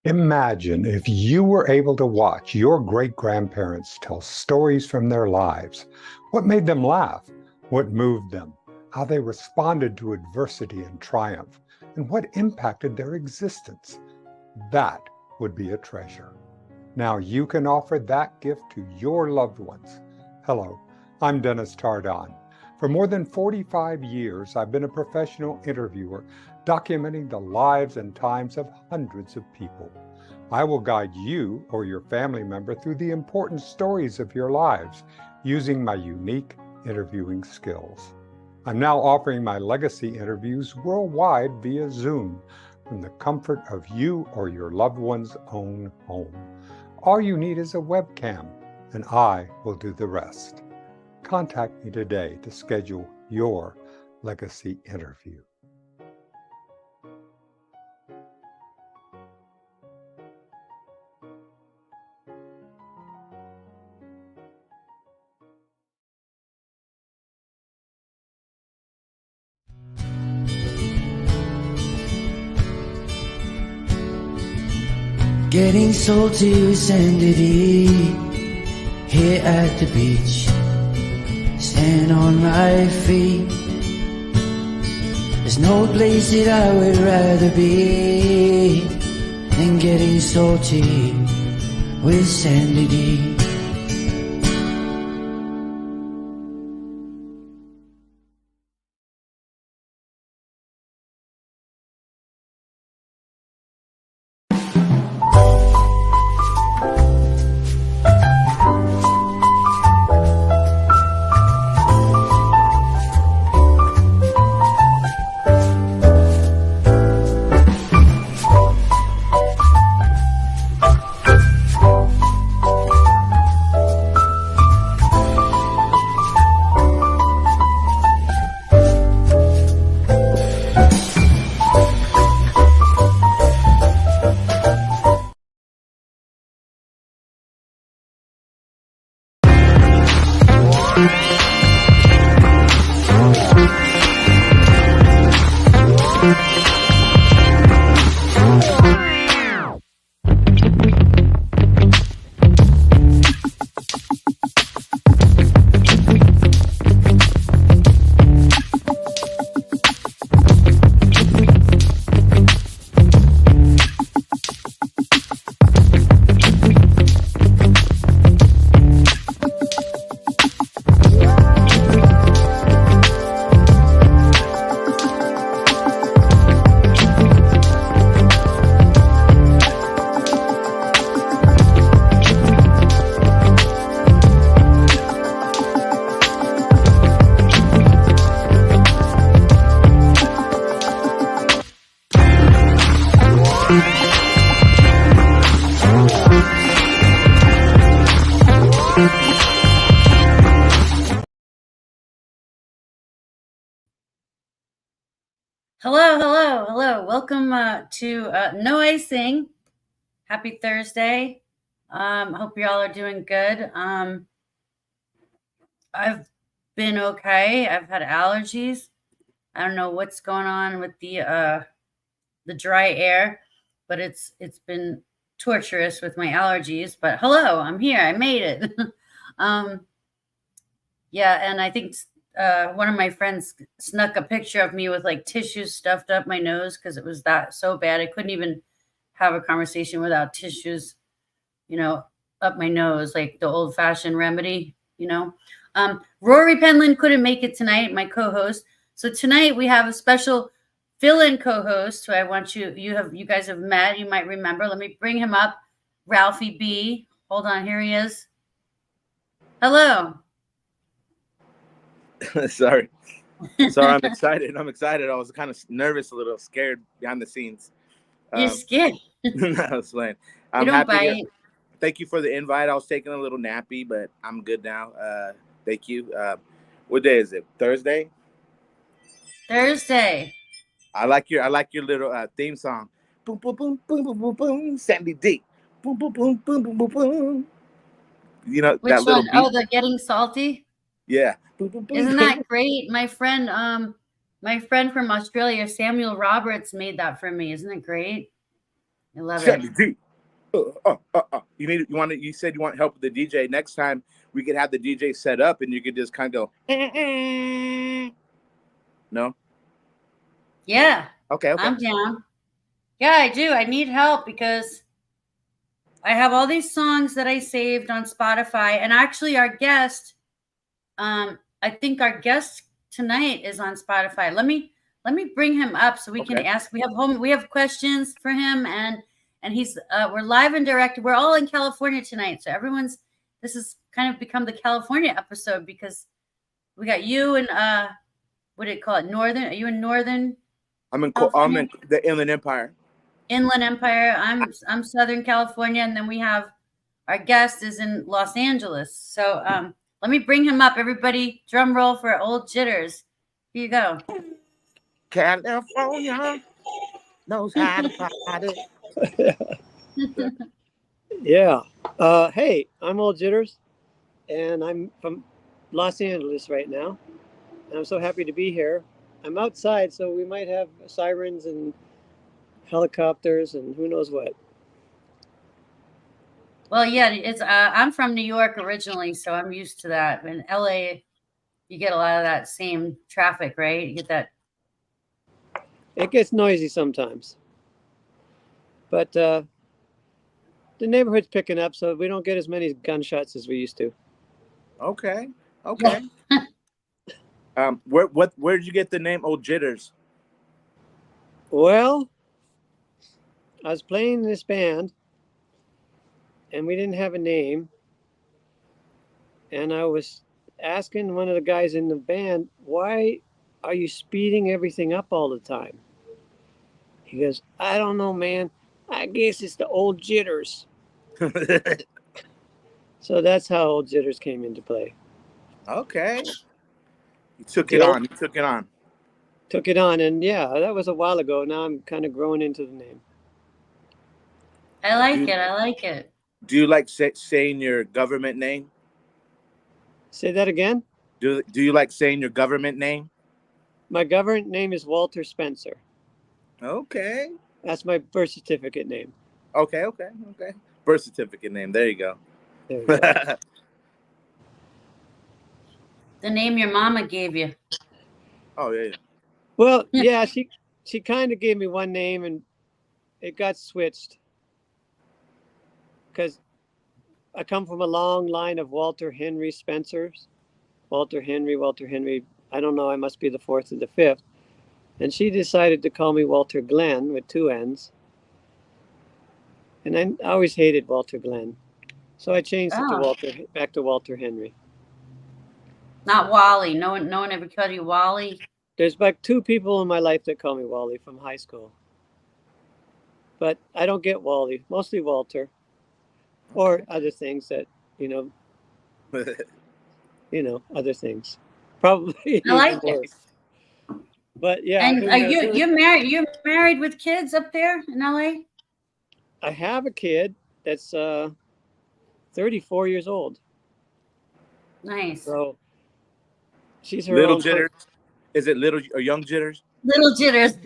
Imagine if you were able to watch your great-grandparents tell stories from their lives. What made them laugh? What moved them? How they responded to adversity and triumph? And what impacted their existence? That would be a treasure. Now you can offer that gift to your loved ones. Hello, I'm Dennis Tardon. For more than 45 years, I've been a professional interviewer documenting the lives and times of hundreds of people. I will guide you or your family member through the important stories of your lives using my unique interviewing skills. I'm now offering my legacy interviews worldwide via Zoom from the comfort of you or your loved one's own home. All you need is a webcam, and I will do the rest. Contact me today to schedule your legacy interview. Getting salty with Sandy here at the beach. Stand on my feet. There's no place that I would rather be than getting salty with Sandy D. Hello. Welcome to No Icing. Happy Thursday. Hope y'all are doing good. I've been okay. I've had allergies. I don't know what's going on with the dry air, but it's been torturous with my allergies. But hello, I'm here. I made it. Yeah, and I think one of my friends snuck a picture of me with like tissues stuffed up my nose because it was that so bad. I couldn't even have a conversation without tissues, up my nose, like the old fashioned remedy. Rory Penland couldn't make it tonight, my co-host. So tonight we have a special fill-in co-host who I want you guys have met. You might remember. Let me bring him up. Ralphie B. Hold on, here he is. Hello. Sorry, I'm excited. I was kind of nervous, a little scared behind the scenes. You're scared. I was playing. I'm happy. Thank you for the invite. I was taking a little nappy, but I'm good now. Thank you. What day is it? Thursday. I like your little theme song. Boom boom boom boom boom boom boom. Sandy D. Boom boom boom boom boom boom boom. Which that little one? Beat? Oh, the Getting Salty. Yeah. Isn't that great? My friend from Australia, Samuel Roberts, made that for me. Isn't it great? I love Sandy it. D. You said you want help with the DJ. Next time we could have the DJ set up and you could just kind of go. No? Yeah, Okay. I'm down. Yeah, I do. I need help because I have all these songs that I saved on Spotify, and actually, our guest, I think our guest tonight is on Spotify. Let me bring him up so we can ask. We have questions for him, and he's we're live and direct. We're all in California tonight, so this has kind of become the California episode because we got you and what do you call it? Northern? Are you in Northern? I'm in the Inland Empire. Inland Empire. I'm Southern California, and then we have our guest is in Los Angeles. So let me bring him up, everybody. Drum roll for Old Jitters. Here you go. California knows how to party. Yeah. Hey, I'm Old Jitters, and I'm from Los Angeles right now. And I'm so happy to be here. I'm outside, so we might have sirens and helicopters and who knows what. Well, yeah, it's I'm from New York originally, so I'm used to that. In LA, you get a lot of that same traffic, right? You get that. It gets noisy sometimes, but the neighborhood's picking up, so we don't get as many gunshots as we used to. Okay. Where did you get the name Old Jitters? Well, I was playing in this band, and we didn't have a name. And I was asking one of the guys in the band, why are you speeding everything up all the time? He goes, I don't know, man. I guess it's the Old Jitters. So that's how Old Jitters came into play. Okay. You took it on. Took it on, and yeah, that was a while ago. Now I'm kind of growing into the name. I like it. Do you like saying your government name? Say that again? Do you like saying your government name? My government name is Walter Spencer. Okay. That's my birth certificate name. Okay. Birth certificate name. There you go. There we go. The name your mama gave you. Oh, yeah. Well, yeah, she kind of gave me one name, and it got switched because I come from a long line of Walter Henry Spencers. Walter Henry. I don't know. I must be the fourth or the fifth. And she decided to call me Walter Glenn with two N's. And I always hated Walter Glenn. So I changed it to back to Walter Henry. Not Wally. No one ever called you Wally. There's like two people in my life that call me Wally from high school. But I don't get Wally, mostly Walter. Or other things that, other things. Probably. I like it. But yeah. And you're married with kids up there in LA? I have a kid that's 34 years old. Nice. So she's her Little own Jitters. Is it little or young Jitters? Little Jitters.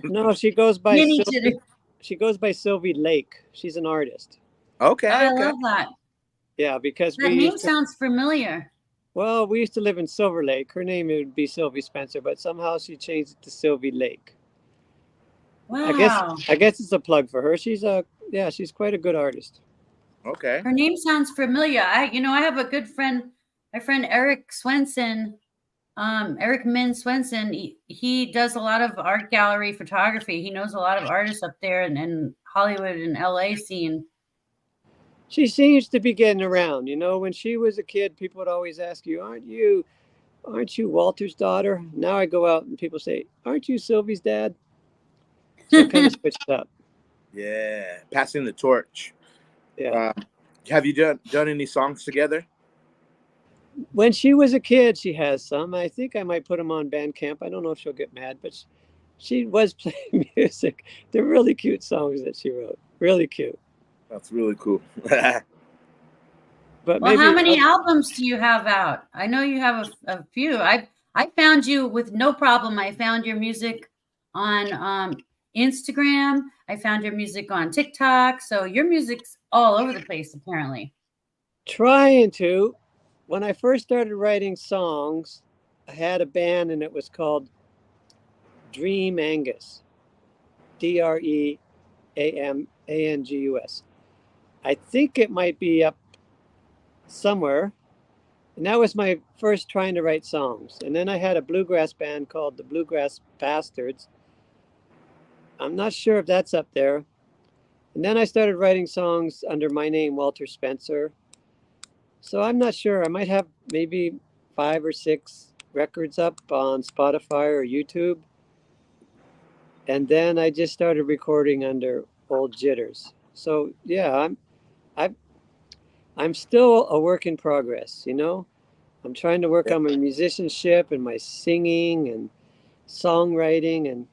No, she goes by Mini Jitters. She goes by Sylvie Lake. She's an artist. Okay. I love that. Yeah, because that name sounds familiar. Well, we used to live in Silver Lake. Her name would be Sylvie Spencer, but somehow she changed it to Sylvie Lake. Wow. I guess it's a plug for her. She's quite a good artist. Okay. Her name sounds familiar. I have a good friend, my friend Eric Swenson, Eric Min Swenson. He does a lot of art gallery photography. He knows a lot of artists up there in Hollywood and LA scene. She seems to be getting around. When she was a kid, people would always ask you, aren't you Walter's daughter? Now I go out and people say, aren't you Sylvie's dad? So it kind of switched up. Yeah. Passing the torch. Yeah. Have you done any songs together? When she was a kid, she has some. I think I might put them on Bandcamp. I don't know if she'll get mad, but she was playing music. They're really cute songs that she wrote. Really cute. That's really cool. But how many albums do you have out? I know you have a few. I found you with no problem. I found your music on Instagram. I found your music on TikTok. So your music's all over the place, apparently. Trying to. When I first started writing songs, I had a band and it was called Dream Angus. DREAMANGUS. I think it might be up somewhere. And that was my first trying to write songs. And then I had a bluegrass band called the Bluegrass Bastards. I'm not sure if that's up there. And then I started writing songs under my name, Walter Spencer. So I'm not sure. I might have maybe 5 or 6 records up on Spotify or YouTube. And then I just started recording under Old Jitters. So yeah, I'm still a work in progress, you know? I'm trying to work on my musicianship and my singing and songwriting, and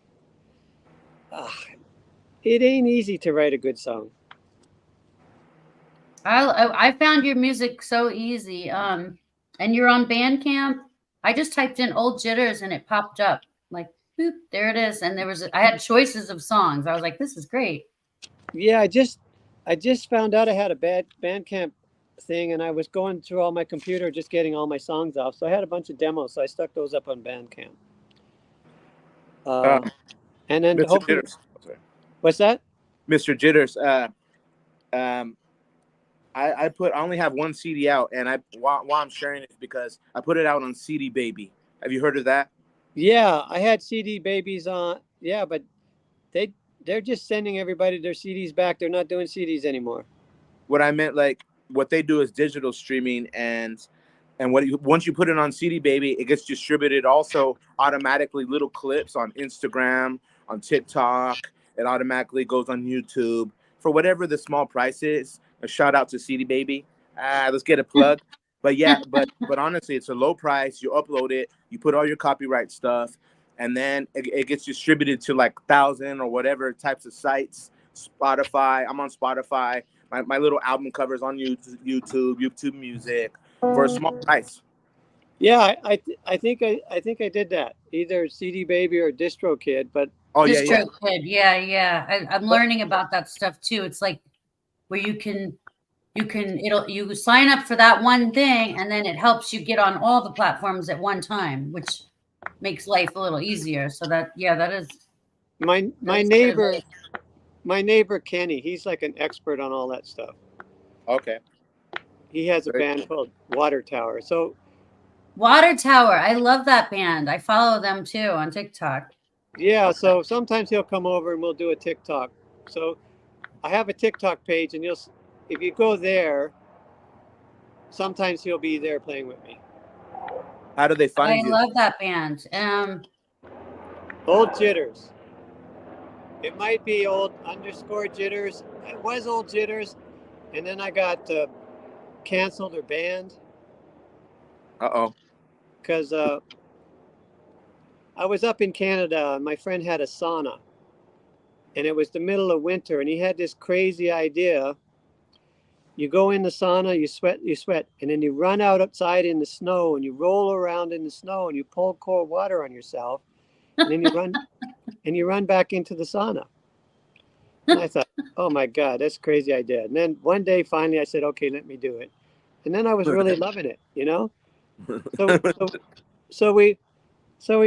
it ain't easy to write a good song. I found your music so easy. And you're on Bandcamp. I just typed in Old Jitters and it popped up. Like, boop, there it is. And I had choices of songs. I was like, this is great. Yeah, I just found out I had a bad Bandcamp thing, and I was going through all my computer just getting all my songs off. So I had a bunch of demos, so I stuck those up on Bandcamp. And then Mr. hopefully, Jitters. what's that? Mr. Jitters. I only have one CD out, and why I'm sharing it is because I put it out on CD Baby. Have you heard of that? Yeah, I had CD Babies on. Yeah, but they're just sending everybody their CDs back. They're not doing CDs anymore. What I meant, like, what they do is digital streaming, and once you put it on CD Baby, it gets distributed also automatically, little clips on Instagram, on TikTok. It automatically goes on YouTube for whatever the small price is. A shout out to CD Baby. Let's get a plug. But yeah, but honestly, it's a low price. You upload it, you put all your copyright stuff, and then it gets distributed to like 1,000 or whatever types of sites. Spotify. I'm on Spotify. My little album covers on YouTube Music for a small price. Yeah, I think I did that, either CD Baby or DistroKid. But DistroKid, yeah. I'm learning about that stuff too. It's like where you sign up for that one thing, and then it helps you get on all the platforms at one time, which makes life a little easier. So that is my neighbor Kenny, he's like an expert on all that stuff. Okay. He has a band called Water Tower. So Water Tower, I love that band. I follow them too on TikTok. Yeah, so sometimes he'll come over and we'll do a TikTok. So I have a TikTok page, and if you go there, sometimes he'll be there playing with me. How do they find you? I love that band. Old Jitters. It might be Old_Jitters. It was Old Jitters, and then I got canceled or banned. Because I was up in Canada, and my friend had a sauna, and it was the middle of winter, and he had this crazy idea. You go in the sauna, you sweat, and then you run outside in the snow, and you roll around in the snow, and you pull cold water on yourself, and then you run back into the sauna. And I thought, oh my God, that's a crazy idea. And then one day, finally, I said, okay, let me do it. And then I was really loving it, you know? So we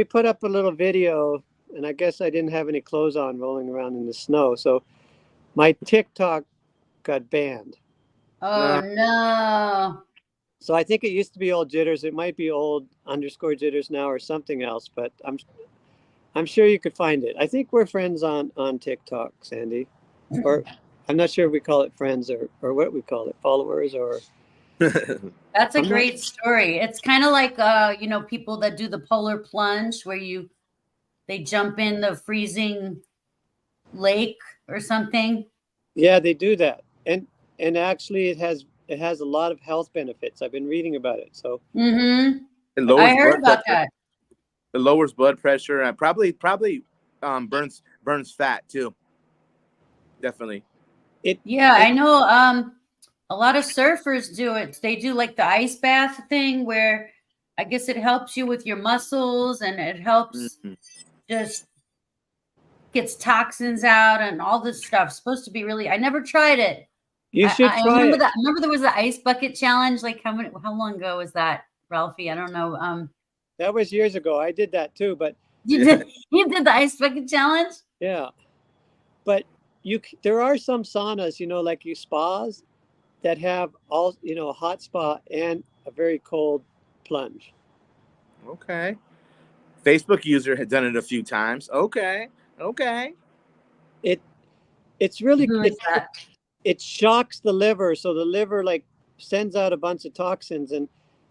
put up a little video, and I guess I didn't have any clothes on rolling around in the snow. So my TikTok got banned. Oh, no. So I think it used to be Old Jitters. It might be Old_Jitters now or something else, but I'm sure you could find it. I think we're friends on TikTok, Sandy. Or I'm not sure if we call it friends or what we call it, followers or... That's a great story. It's kind of like people that do the polar plunge where they jump in the freezing lake or something. Yeah, they do that. And actually it has a lot of health benefits. I've been reading about it. So I heard about that. It lowers blood pressure and probably burns fat too. Definitely. I know a lot of surfers do it. They do like the ice bath thing where I guess it helps you with your muscles, and it helps just gets toxins out and all this stuff. It's supposed to be really. I never tried it. You should I try remember it. that. I remember there was the ice bucket challenge. Like how long ago was that, Ralphie? I don't know. That was years ago. I did that too, but You did the ice bucket challenge? yeah. But there are some saunas, like spas that have all, a hot spa and a very cold plunge. Okay. Facebook user had done it a few times. Okay. It's really Who is that? it shocks the liver, so the liver like sends out a bunch of toxins, and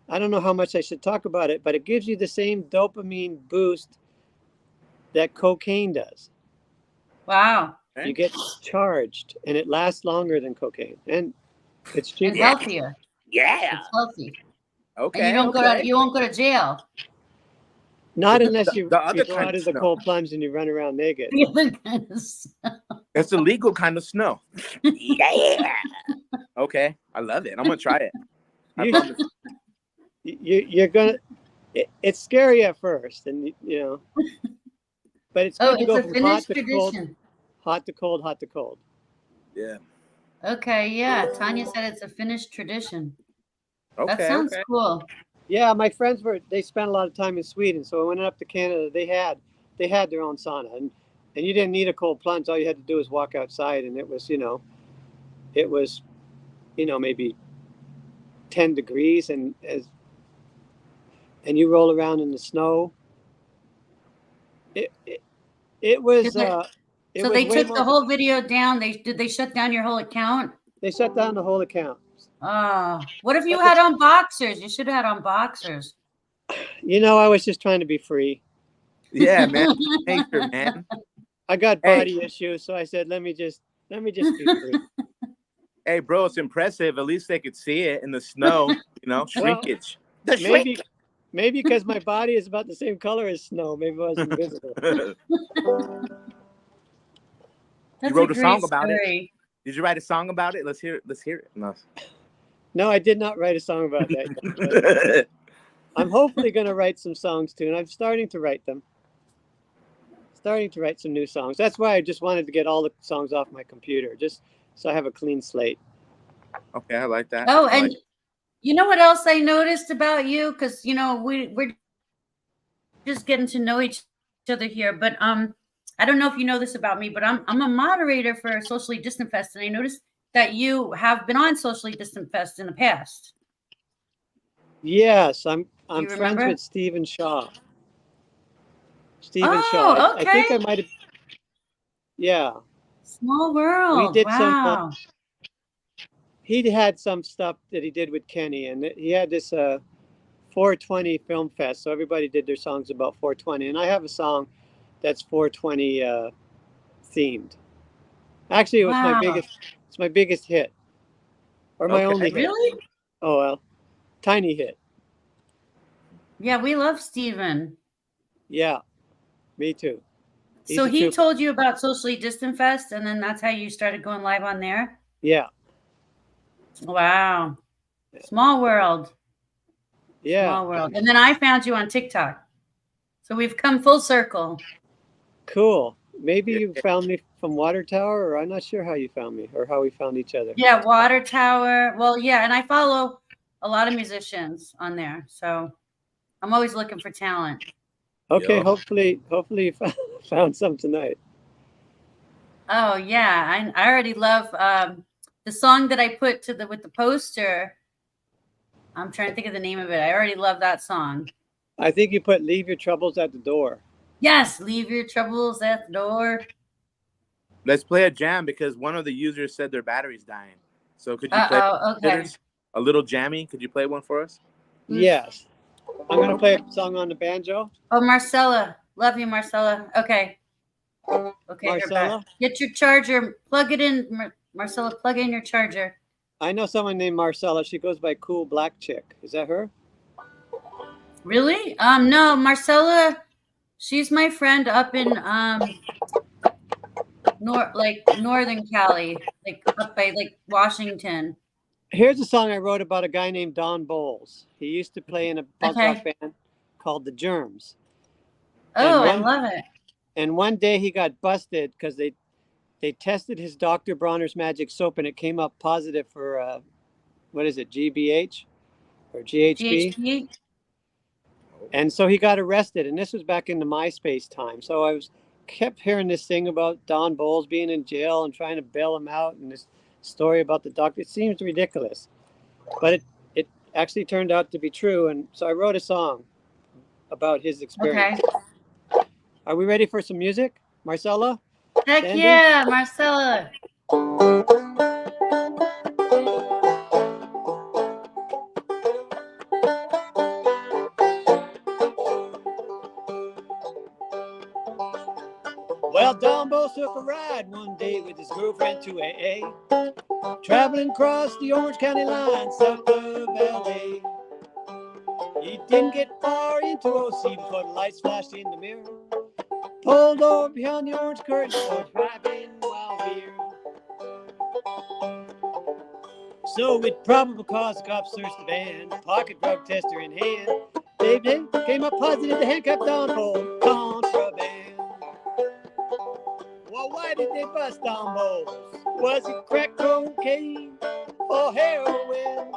I don't know how much I should talk about it, but it gives you the same dopamine boost that cocaine does. Wow. Okay. You get charged, and it lasts longer than cocaine, and it's cheap. And healthier. Yeah. It's healthy. Okay. And you don't you won't go to jail. Not unless you the other go kind out of of the snow. cold plunge and you run around naked. It's a legal kind of snow. Yeah. Okay. I love it. I'm gonna try it. I promise. You're gonna. It's scary at first, and but it's good to go from hot to cold, hot to cold, hot to cold. Yeah. Okay, yeah. Tanya said it's a Finnish tradition. Okay. That sounds cool. Yeah, my friends they spent a lot of time in Sweden, so when I went up to Canada, they had their own sauna, and you didn't need a cold plunge. All you had to do was walk outside, and it was maybe 10 degrees, and you roll around in the snow. It was. So they took the whole video down. Did they shut down your whole account? They shut down the whole account. What if you had on boxers? You should have had on boxers. I was just trying to be free. Yeah, man. Nature, man. I got body issues, so I said, let me just be free. Hey, bro, it's impressive. At least they could see it in the snow. Shrinkage. Maybe because my body is about the same color as snow. Maybe it wasn't visible. You wrote a song about it. Did you write a song about it? Let's hear it. No, I did not write a song about that. I'm hopefully going to write some songs too, and I'm starting to write them. Starting to write some new songs. That's why I just wanted to get all the songs off my computer, just so I have a clean slate. Okay, I like that. Oh, and you know what else I noticed about you? Because we're just getting to know each other here, but I don't know if you know this about me, but I'm a moderator for Socially Distant Fest, and I noticed that you have been on Socially Distant Fest in the past. Yes, I'm friends with Stephen Shaw. Shaw. Okay. I think I might have. Yeah. Small world. We did wow. He had some stuff that he did with Kenny, and he had this 420 film fest, so everybody did their songs about 420, and I have a song that's 420 themed. Actually, it was my biggest hit, or my only hit. Really? Oh well, tiny hit. Yeah, we love Steven. Yeah, me too. So he told you about Socially Distant Fest, and then that's how you started going live on there? Yeah. Wow. Small world. Yeah. Small world. And then I found you on TikTok. So we've come full circle. Cool. Maybe you found me from Water Tower, or I'm not sure how you found me or how we found each other. Yeah, Water Tower. Well, yeah, and I follow a lot of musicians on there. So I'm always looking for talent. Okay, yo. Hopefully you found some tonight. Oh yeah, I already love the song that I put with the poster. I'm trying to think of the name of it. I already love that song. I think you put "Leave Your Troubles at the Door." Yes, leave your troubles at the door. Let's play a jam because one of the users said their battery's dying. So could you play a little jammy? Could you play one for us? Yes. I'm going to play a song on the banjo. Oh, Marcella. Love you, Marcella. Okay. Okay, Marcella? Get your charger. Plug it in, Marcella. Plug in your charger. I know someone named Marcella. She goes by Cool Black Chick. Is that her? Really? No, Marcella, she's my friend up in Northern Cali, like up by Washington. Here's a song I wrote about a guy named Don Bowles. He used to play in a punk rock band called The Germs. Oh, I love it. And one day he got busted because they tested his Dr. Bronner's magic soap and it came up positive for what is it, GBH or GHB? GHB? And so he got arrested, and this was back in the MySpace time. So kept hearing this thing about Don Bowles being in jail and trying to bail him out, and this story about the doctor. It seems ridiculous, but it actually turned out to be true. And so I wrote a song about his experience. Okay. Are we ready for some music, Marcella? Heck Sandy? yeah, Marcella. Well, Don Bowles took a ride one day with his girlfriend to AA, traveling across the Orange County line south of LA. He didn't get far into OC before the lights flashed in the mirror. Pulled over behind the orange curtain for driving while weird. So with probable cause, the cops searched the van, pocket drug tester in hand. They came up positive the handcuffed Don for contraband. Well, why did they bust Don Bowles? Was it crack cocaine or heroin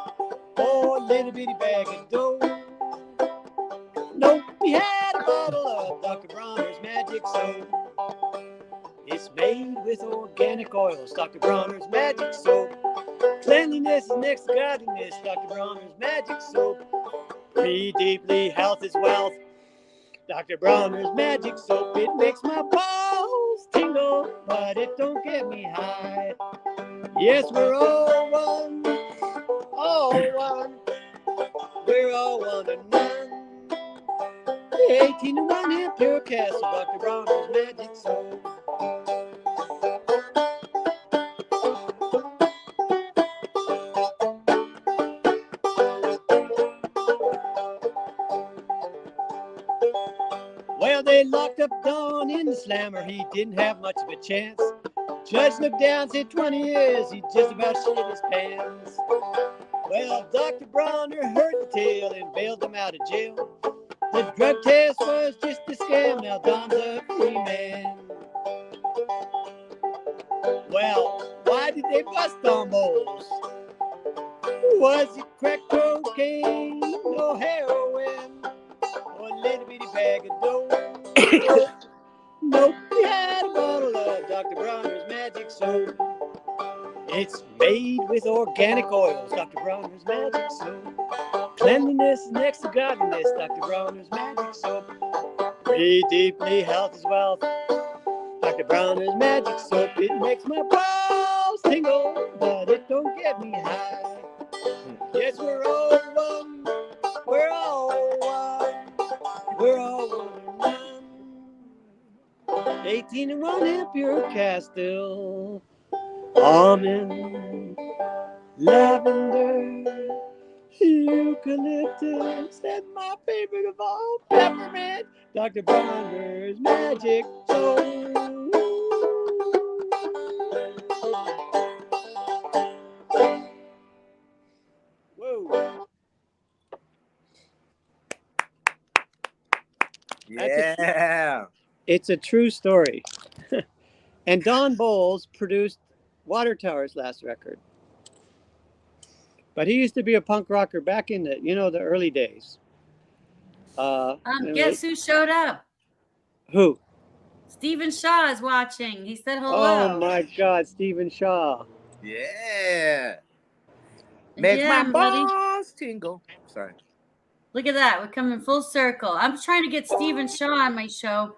or a little bitty bag of dough? Nope, he had a bottle of Dr. Bronner's magic soap. It's made with organic oils, Dr. Bronner's magic soap. Cleanliness is next to godliness, Dr. Bronner's magic soap. Breathe deeply, health is wealth. Dr. Bronner's magic soap, it makes my balls tingle, but it don't get me high. Yes, we're all one, all one. We're all one and none. 18 to 1 here, pure castle, Dr. Bronner's magic soap. Well, they locked up Don in the slammer. He didn't have much of a chance. Judge looked down, said 20 years. He just about shit his pants. Well, Dr. Bronner heard the tale and bailed him out of jail. The drug test was just a scam. Now Don's a free man. Well, why did they bust Don Bowles? Was it crack cocaine or heroin or a little bitty bag of dough? Nope, he had a bottle of Dr. Bronner's magic soap. It's made with organic oils, Dr. Bronner's magic soap. Cleanliness is next to godliness, Dr. Bronner's magic soap. Breathe deeply, health is wealth. Dr. Bronner's magic soap, it makes my balls tingle, but it don't get me high. Yes, we're all one, we're all one, we're all one and one. 18 and 1 impure Castile, almond, lavender, eucalyptus, and my favorite of all, peppermint, Dr. Bronner's magic soap. Whoa. Yeah. It's a true story. And Don Bowles produced Water Tower's last record. But he used to be a punk rocker back in the early days. Guess who showed up? Who? Stephen Shaw is watching. He said hello. Oh my God, Stephen Shaw. Yeah. Makes Yeah, my buddy. balls tingle. Sorry. Look at that. We're coming full circle. I'm trying to get Stephen Shaw on my show.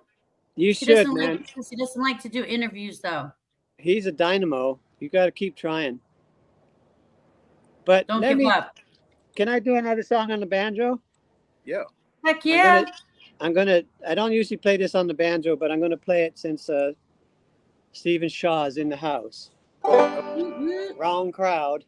You He should, man. he doesn't like to do interviews, though. He's a dynamo. You got to keep trying. But Don't give up. Can I do another song on the banjo? Yeah. Heck yeah. I don't usually play this on the banjo, but I'm going to play it since Stephen Shaw is in the house. Wrong crowd.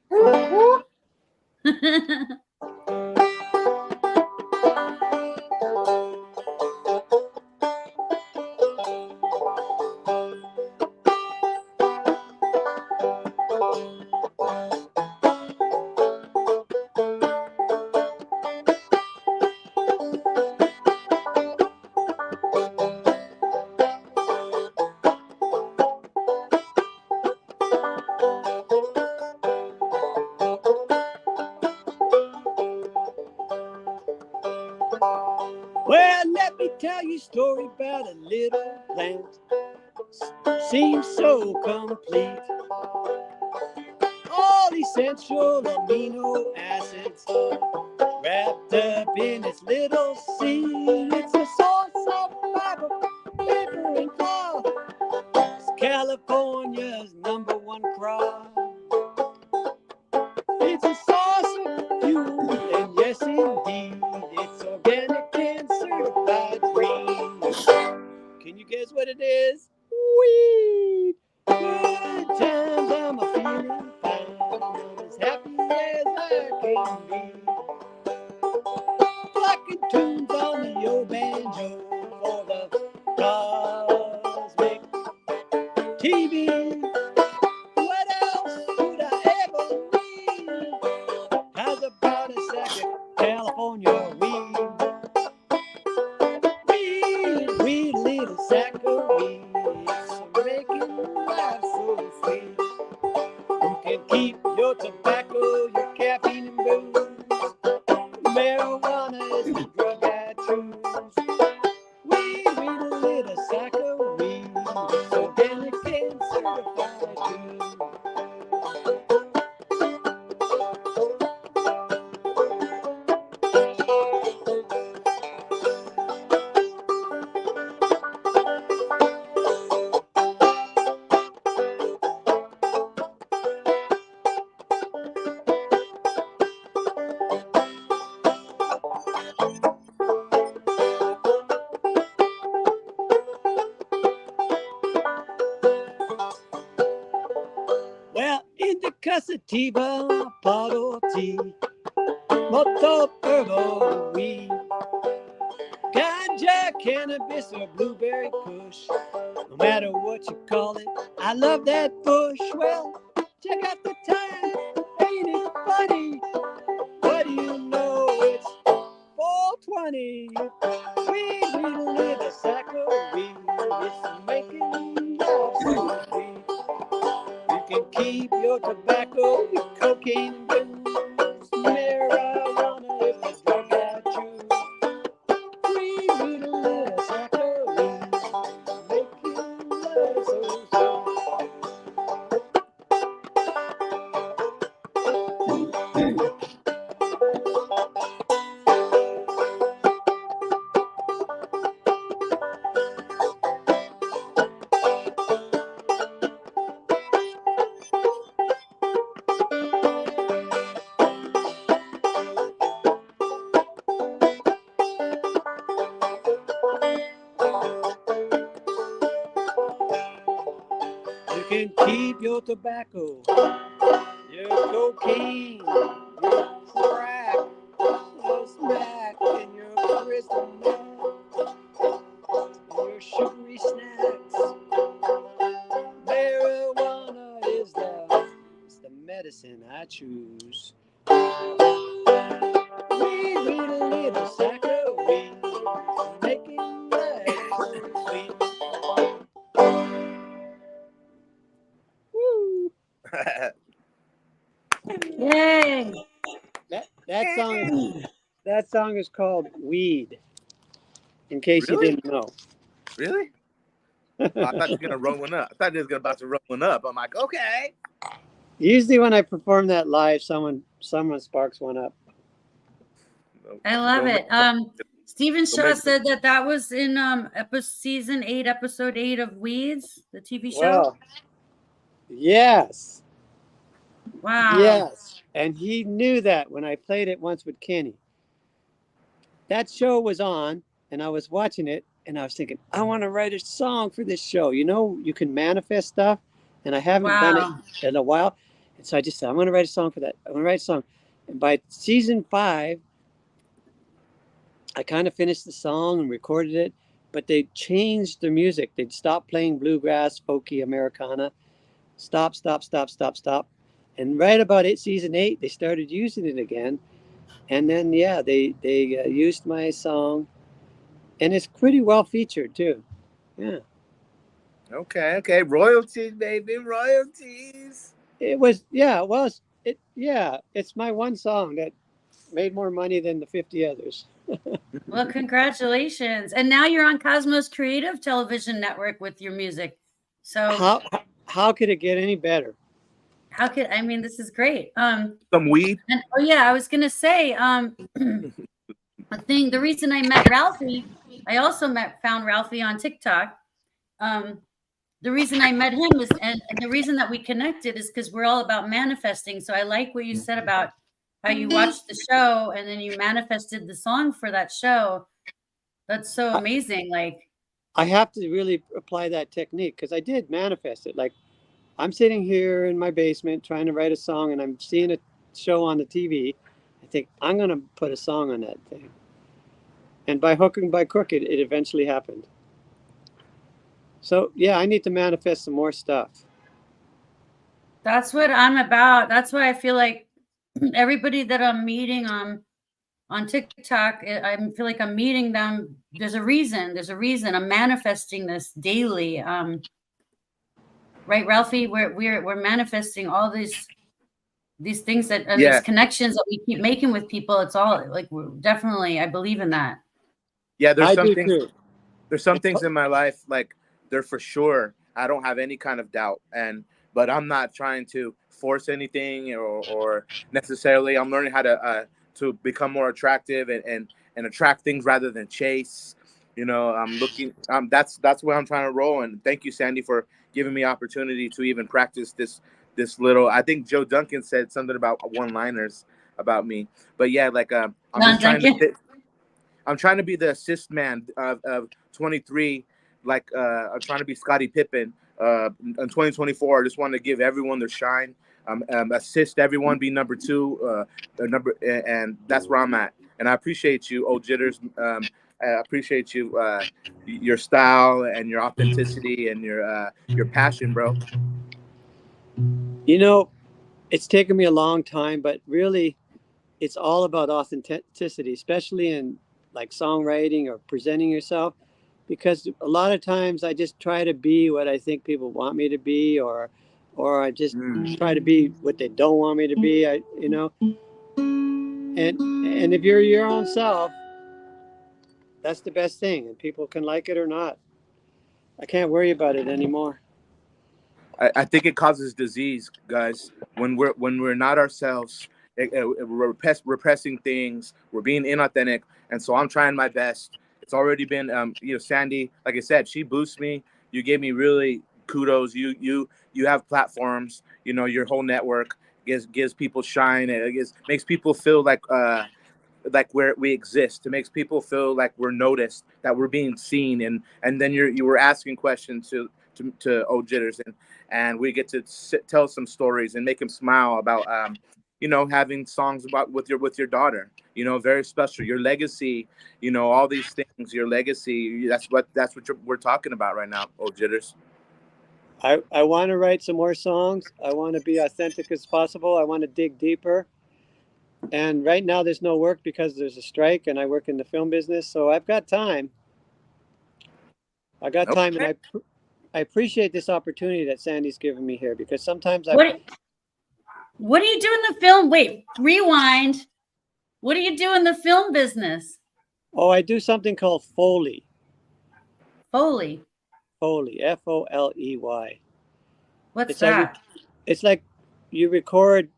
funny story about a little plant. Seems so complete. All essential amino acids wrapped up in its little seed. It's a source of fiber, paper, and cloth. It's California's #1 crop. It's a source of fuel, and yes, indeed, it's organic and certified green. Can you guess what it is? Weed. Good times, I'm a feeling fine. I'm as happy as I can be. Plucking tunes on the old banjo for the cosmic TV. What else could I ever need? How's about a sack of California weed? Weed, little sack of weed. It's making life so sweet. You can keep your tobacco, your caffeine and booze. Marijuana is the drug I choose. Weed, a little sack of weed. It's organic and certified too. Well, indica sativa, pot or tea, molto herbal weed, ganja, cannabis, or blueberry kush. No matter what you call it, I love that bush. Well, check out the time, ain't it funny? What do you know? It's 4:20. Weed, live a sack of weed. It's making life so sweet. You can keep your tobacco, your cocaine and booze. Marijuana is the drug I choose. Weed, live a sack of weed. Making life so You can keep your tobacco, your cocaine, your crack, your smack, and your crystal meth, and your sugary snacks. Marijuana is the medicine I choose. Weed, a little sack of weed, making life so sweet. Woo! Yay! That song is called Weed. In case Really? you didn't know. Really? Oh, I thought you were gonna run one up. I thought you were about to run one up. I'm like, okay. Usually when I perform that live, someone sparks one up. I love it. Stephen Shaw said that was in season 8, episode 8 of Weeds, the TV show. Well, yes. Wow. Yes. And he knew that when I played it once with Kenny. That show was on, and I was watching it, and I was thinking, I want to write a song for this show. You know, you can manifest stuff, and I haven't done it in a while. And so I just said, I'm going to write a song for that. I'm going to write a song. And by season 5, I kind of finished the song and recorded it, but they changed the music. They'd stop playing bluegrass, folky, Americana. Stop. And right about season 8, they started using it again. And then, yeah, they used my song. And it's pretty well featured, too. Yeah. Okay. Royalties, baby, royalties. It was, yeah, it was. It's my one song that made more money than the 50 others. Well, congratulations. And now you're on Cosmos Creative Television Network with your music. So How could it get any better? how could, I mean, this is great. Some weed. And oh yeah, I was gonna say, the reason I met Ralphie, I also found Ralphie on TikTok. The reason I met him is, and the reason that we connected is because we're all about manifesting. So I like what you said about how you watched the show and then you manifested the song for that show. That's so amazing. Like, I have to really apply that technique because I did manifest it. Like, I'm sitting here in my basement trying to write a song, and I'm seeing a show on the TV. I think I'm going to put a song on that thing. And by hook and by crook, it eventually happened. So yeah, I need to manifest some more stuff. that's what I'm about. That's why I feel like everybody that I'm meeting on TikTok, I feel like I'm meeting them. There's a reason. There's a reason. I'm manifesting this daily. Right, Ralphie? We're manifesting all these things that and these connections that we keep making with people. It's all like definitely. I believe in that. Yeah, I do too. There's some things in my life, like they're for sure. I don't have any kind of doubt, but I'm not trying to force anything or necessarily. I'm learning how to become more attractive and attract things rather than chase. You know, I'm looking. That's where I'm trying to roll. And thank you, Sandy, for giving me opportunity to even practice this little. I think Joe Duncan said something about one-liners about me, but yeah, like I'm just trying to. I'm trying to be the assist man of 23, like I'm trying to be Scottie Pippen in 2024. I just want to give everyone their shine, assist everyone, be number two, and that's where I'm at. And I appreciate you, Old Jitters. I appreciate you, your style and your authenticity and your passion, bro. You know, it's taken me a long time, but really, it's all about authenticity, especially in like songwriting or presenting yourself, because a lot of times I just try to be what I think people want me to be, or I just try to be what they don't want me to be. And if you're your own self, that's the best thing, and people can like it or not. I can't worry about it anymore. I think it causes disease, guys, when we're not ourselves. We're repressing things. We're being inauthentic, and so I'm trying my best. It's already been, Sandy, like I said, she boosts me. You gave me really kudos. You have platforms. You know, your whole network gives people shine. It makes people feel like where we exist. It makes people feel like we're noticed, that we're being seen, and then you were asking questions to Old Jitters, and we get to tell some stories and make him smile about having songs about with your daughter. Very special. Your legacy, all these things. Your legacy. That's what we're talking about right now, Old Jitters. I want to write some more songs. I want to be authentic as possible. I want to dig deeper. And right now there's no work because there's a strike, and I work in the film business, so I've got time. And I appreciate this opportunity that Sandy's given me here, because sometimes what do you do in the film? Wait, rewind. What do you do in the film business? Oh, I do something called Foley. Foley, Foley. what's that? It's like you record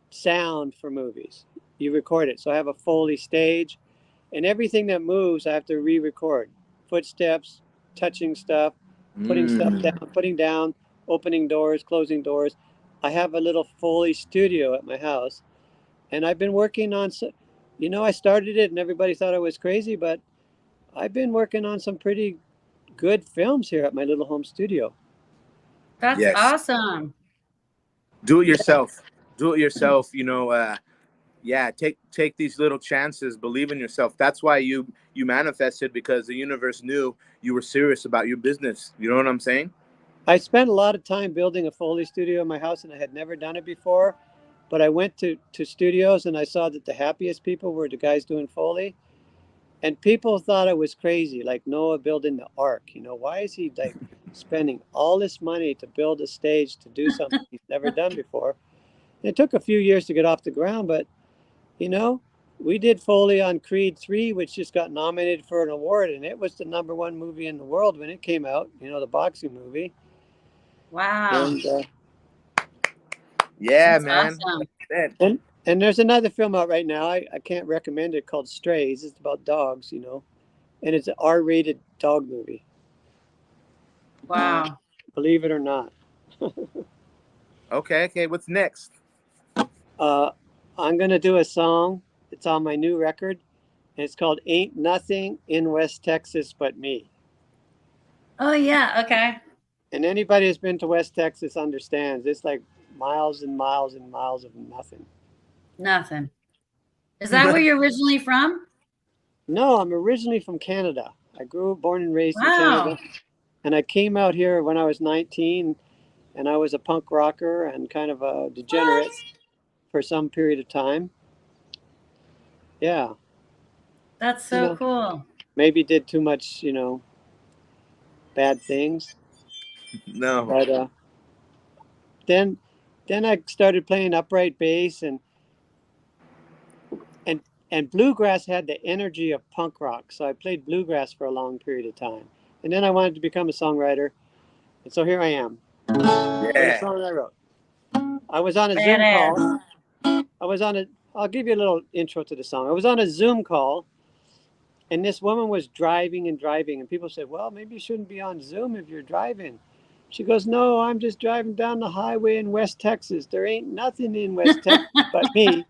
sound for movies. You record it. So I have a Foley stage, and everything that moves I have to re-record. Footsteps, touching stuff, putting stuff down, putting down, opening doors, closing doors. I have a little Foley studio at my house, and I've been working on I started it and everybody thought I was crazy, but I've been working on some pretty good films here at my little home studio. That's awesome. Do it yourself. Do it yourself. Take these little chances. Believe in yourself. That's why you manifested, because the universe knew you were serious about your business. You know what I'm saying? I spent a lot of time building a Foley studio in my house, and I had never done it before. But I went to studios, and I saw that the happiest people were the guys doing Foley. And people thought I was crazy, like Noah building the ark. Why is he like spending all this money to build a stage to do something he's never done before? And it took a few years to get off the ground, but we did Foley on Creed 3, which just got nominated for an award, and it was the #1 movie in the world when it came out, you know, the boxing movie. Wow. Yeah, That's man. awesome. And there's another film out right now. I can't recommend it, called Strays. It's about dogs, you know, and it's an R-rated dog movie. Wow. Believe it or not. Okay. What's next? I'm gonna do a song. It's on my new record, and it's called "Ain't Nothing in West Texas But Me." Oh yeah. Okay. And anybody who's been to West Texas understands it's like miles and miles and miles of nothing. Nothing. Is that where you're originally from? No, I'm originally from Canada. I born and raised in Wow. Canada. And I came out here when I was 19, and I was a punk rocker and kind of a degenerate for some period of time. Yeah. That's so cool. Maybe did too much, you know, bad things. No. But then I started playing upright bass, and bluegrass had the energy of punk rock. So I played bluegrass for a long period of time. And then I wanted to become a songwriter. And so here I am. Yeah. The song I wrote. I was on a Zoom call. I'll give you a little intro to the song. I was on a Zoom call, and this woman was driving, and people said, well, maybe you shouldn't be on Zoom if you're driving. She goes, no, I'm just driving down the highway in West Texas. There ain't nothing in West Texas but me.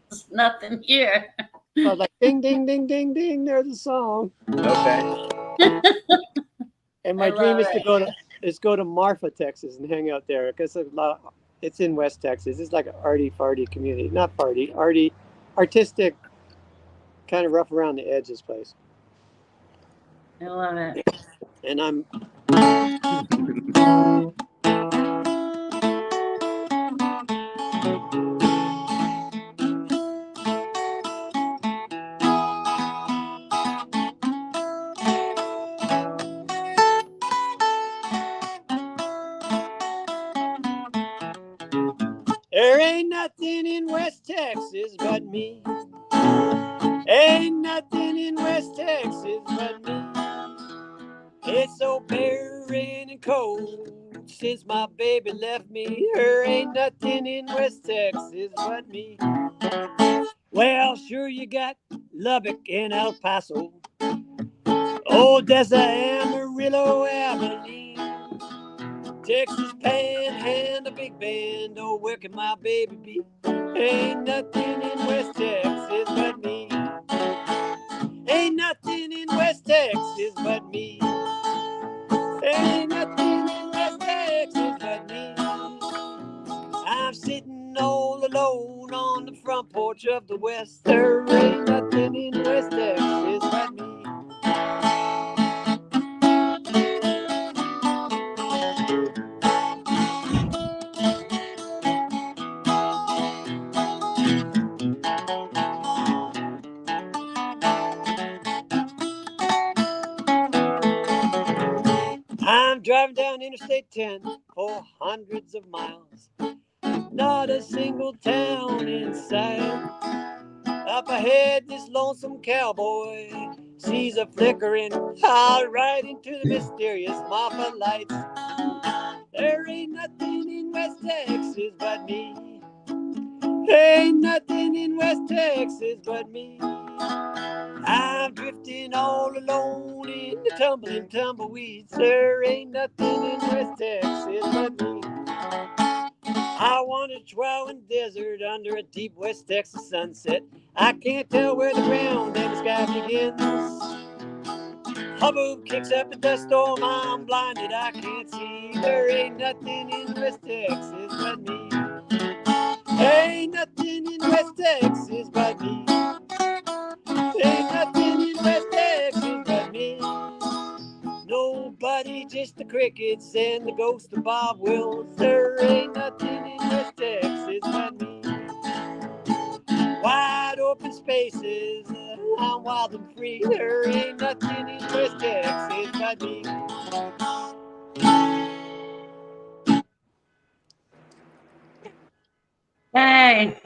There's nothing here. So I was like, ding, ding, ding, ding, ding, there's a song. Okay. And my dream is to go to Marfa, Texas, and hang out there, because it's in West Texas. It's like an arty-farty community. Not party, artistic, kind of rough around the edges place. I love it. And I'm there ain't nothing in West Texas but me. Ain't nothing in West Texas but me. It's so barren and cold since my baby left me. There ain't nothing in West Texas but me. Well, sure you got Lubbock and El Paso, Odessa, Amarillo, Abilene, Texas Panhandle, Big Bend. Oh, where can my baby be? Ain't nothing in West Texas but me. Ain't nothing in West Texas but me. Ain't nothing in West Texas but me. I'm sitting all alone on the front porch of the West. There ain't nothing in West Texas but me. I'm driving down Interstate 10 for hundreds of miles. Not a single town in sight. Up ahead, this lonesome cowboy sees a flickering out right into the mysterious Marfa lights. There ain't nothing in West Texas but me. Ain't nothing in West Texas but me. I'm drifting all alone in the tumbling tumbleweeds. There ain't nothing in West Texas but me. I wander Chihuahuan desert under a deep West Texas sunset. I can't tell where the ground and the sky begins. Hubbub kicks up the dust storm. I'm blinded, I can't see. There ain't nothing in West Texas but me. Ain't nothing in West Texas but me. Ain't nothing in West Texas but me. Nobody, just the crickets and the ghost of Bob Wills. There ain't nothing in West Texas but me. Wide open spaces, I'm wild and free. There ain't nothing in West Texas but me. Hey.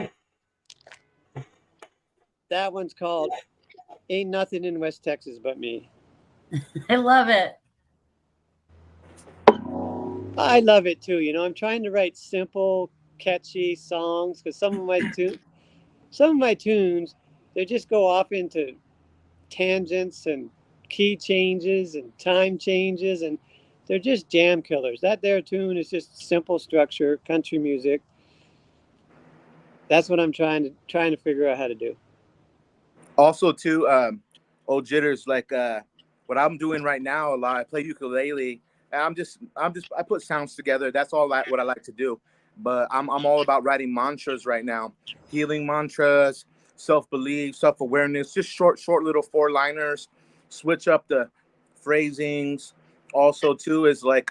That one's called Ain't Nothing in West Texas But Me. I love it. I love it too. You know, I'm trying to write simple, catchy songs because some of my tunes, they just go off into tangents and key changes and time changes, and they're just jam killers. That their tune is just simple structure, country music. That's what I'm trying to figure out how to do. Also, too, Old Jitters, like what I'm doing right now a lot. I play ukulele. And I put sounds together. That's all what I like to do. But I'm all about writing mantras right now, healing mantras, self-belief, self-awareness, just short little 4-liners. Switch up the phrasings. Also, too, is like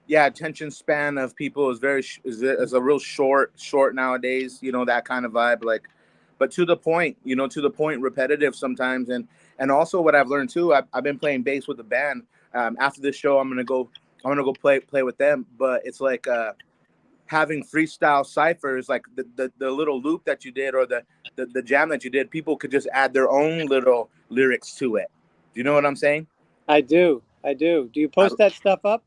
attention span of people is a real short nowadays. You know, that kind of vibe, like, but to the point. You know, to the point, repetitive sometimes, and also what I've learned too. I've been playing bass with a band. After this show, I'm gonna go play with them. But it's like having freestyle ciphers, like the little loop that you did or the jam that you did. People could just add their own little lyrics to it. Do you know what I'm saying? I do. Do you post that stuff up?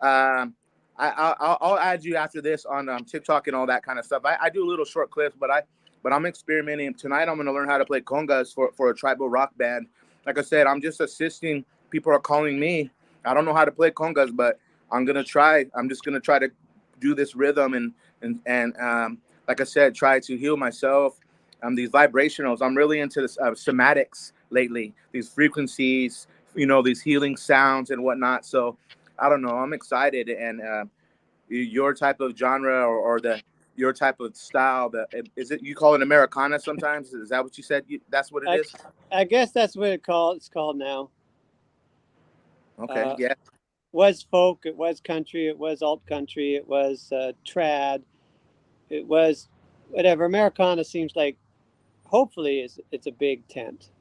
I'll add you after this on TikTok and all that kind of stuff. I do little short clips, but I'm experimenting. Tonight I'm going to learn how to play congas for a tribal rock band. Like I said, I'm just assisting. People are calling me. I don't know how to play congas, but I'm going to try. I'm just going to try to do this rhythm and like I said, try to heal myself. These vibrationals. I'm really into this somatics lately. These frequencies, you know, these healing sounds and whatnot. So I don't know. I'm excited, and your type of genre or your type of style. Is it you call it Americana sometimes? Is that what you said? That's what it is. I guess that's what it's called now. Okay, yeah. Was folk, it was country, it was alt country, it was trad, it was whatever. Americana seems like, hopefully, it's a big tent.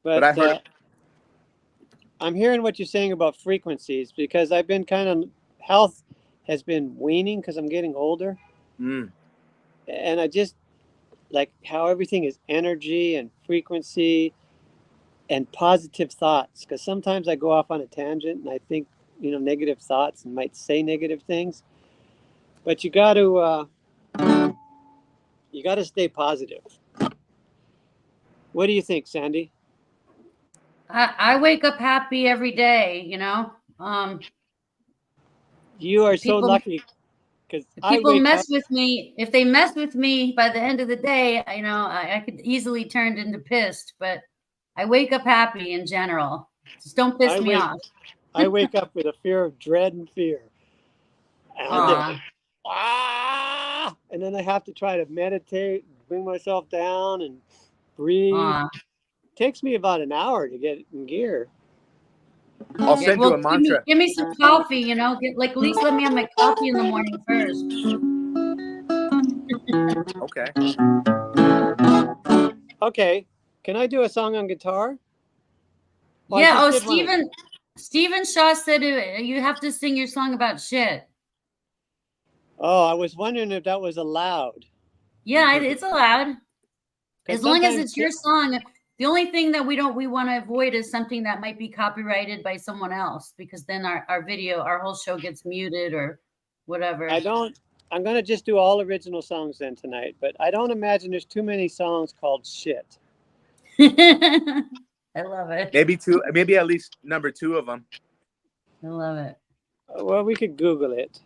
But I heard. I'm hearing what you're saying about frequencies because I've been health has been waning because I'm getting older. And I just like how everything is energy and frequency and positive thoughts. Because sometimes I go off on a tangent and I think, you know, negative thoughts and might say negative things. But you got to stay positive. What do you think, Sandy? I wake up happy every day, you know. You are so lucky because people mess with me. If they mess with me by the end of the day, you know, I could easily turn into pissed, but I wake up happy in general. Just don't piss me off. I wake up with a fear of dread and fear. And then I have to try to meditate, bring myself down and breathe. Takes me about an hour to get in gear. I'll send you a mantra. Give me some coffee, you know. At least let me have my coffee in the morning first. Okay. Can I do a song on guitar? Well, yeah. Oh, Stephen Shaw said you have to sing your song about shit. Oh, I was wondering if that was allowed. Yeah, it's allowed. As long as it's your song. The only thing that we want to avoid is something that might be copyrighted by someone else, because then our video, our whole show gets muted or whatever. I'm going to just do all original songs then tonight, but I don't imagine there's too many songs called shit. I love it. Maybe at least number 2 of them. I love it. Well, we could Google it.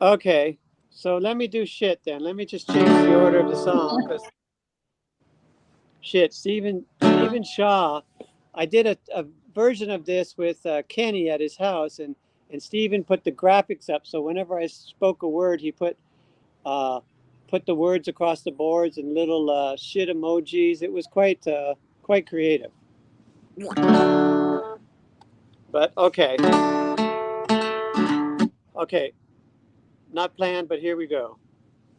Okay, so let me do shit then. Let me just change the order of the song. Shit, Stephen Shaw. I did a version of this with Kenny at his house, and Stephen put the graphics up. So whenever I spoke a word, he put the words across the boards and little shit emojis. It was quite creative. But okay, not planned, but here we go.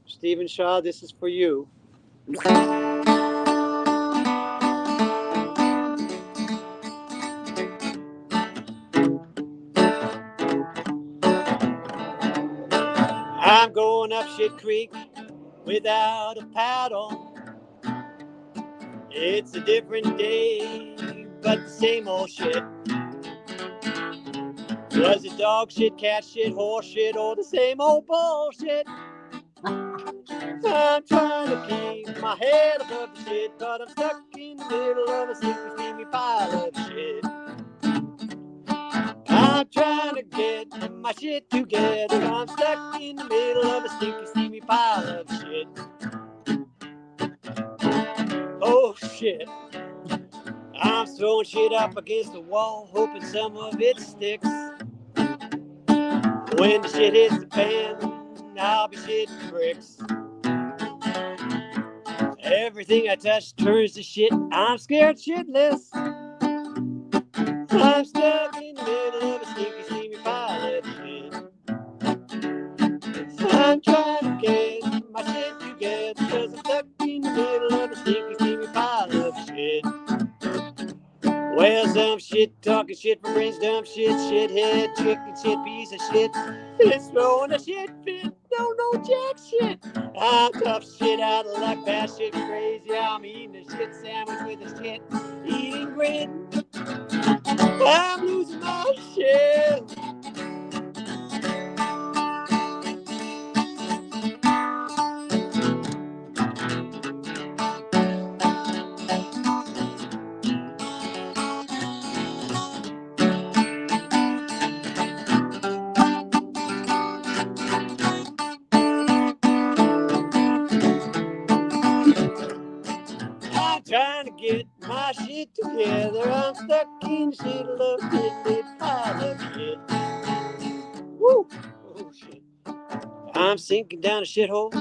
Stephen Shaw, this is for you. I'm going up shit creek, without a paddle. It's a different day, but the same old shit. Was it dog shit, cat shit, horse shit, or the same old bullshit? I'm trying to keep my head above the shit, but I'm stuck in the middle of a stinky, steamy pile of shit. I'm trying to get my shit together. I'm stuck in the middle of a stinky, steamy pile of shit. Oh shit. I'm throwing shit up against the wall, hoping some of it sticks. When the shit hits the fan, I'll be shitting bricks. Everything I touch turns to shit. I'm scared shitless. I'm stuck in the middle of a stinky, steamy pile of shit. I'm trying to get my shit together, 'cause I'm stuck in the middle of a stinky, steamy pile of shit. Well, some shit talking shit for brains, dumb shit, shithead, chicken shit, piece of shit. It's throwing a shit fit, don't know jack shit. I'm tough shit out of luck, bad shit crazy. I'm eating a shit sandwich with a shit eating grin. I'm losing my shit. Trying to get my shit together. I'm stuck in the shit of shit, pile of shit. Woo! Oh shit. I'm sinking down a shithole.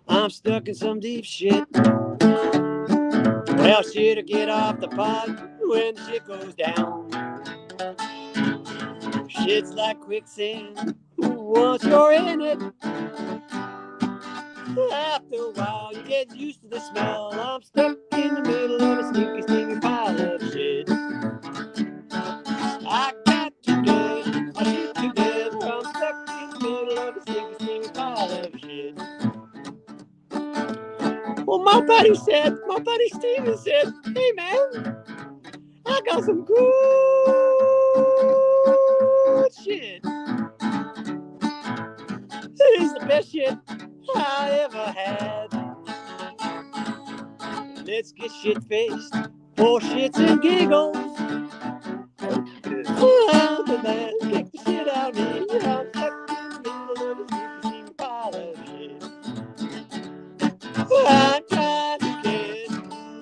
I'm stuck in some deep shit. Well, shit'll get off the pot when the shit goes down. Shit's like quicksand once you're in it. After a while, you get used to the smell. I'm stuck in the middle of a stinky, stinky pile of shit. I got to get my shit together. I'm stuck in the middle of a stinky, stinky pile of shit. Well, my buddy Steven said, hey man, I got some good shit. It is the best shit I ever had. Let's get shit-faced for shits and giggles. I'm the man, kick the shit out of me. I'm stuck in the middle of a stinky pile of shit. I'm trying to get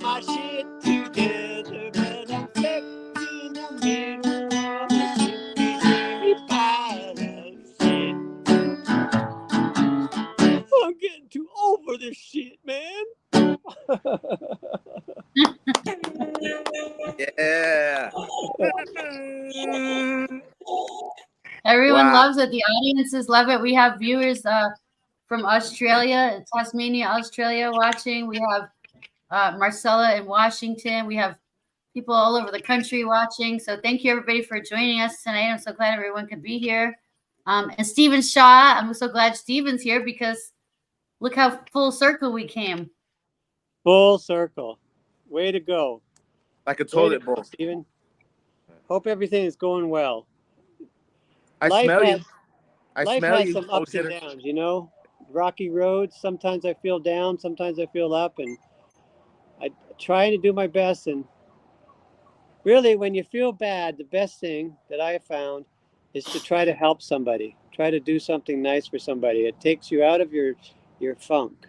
my shit together, but I'm stuck in the middle of a stinky pile of shit. I'm getting too over this shit, man. Yeah. Everyone Wow. loves it. The audiences love it. We have viewers from Australia, Tasmania, Australia watching. We have Marcella in Washington. We have people all over the country watching. So thank you everybody for joining us tonight. I'm so glad everyone could be here. And Stephen Shaw, I'm so glad Stephen's here because look how full circle we came. Full circle. Way to go. Like a toilet bowl. Steven. Hope everything is going well. I smell you. Life has some ups and downs, you know. Rocky roads. Sometimes I feel down, sometimes I feel up, and I try to do my best. And really, when you feel bad, the best thing that I have found is to try to help somebody. Try to do something nice for somebody. It takes you out of your funk.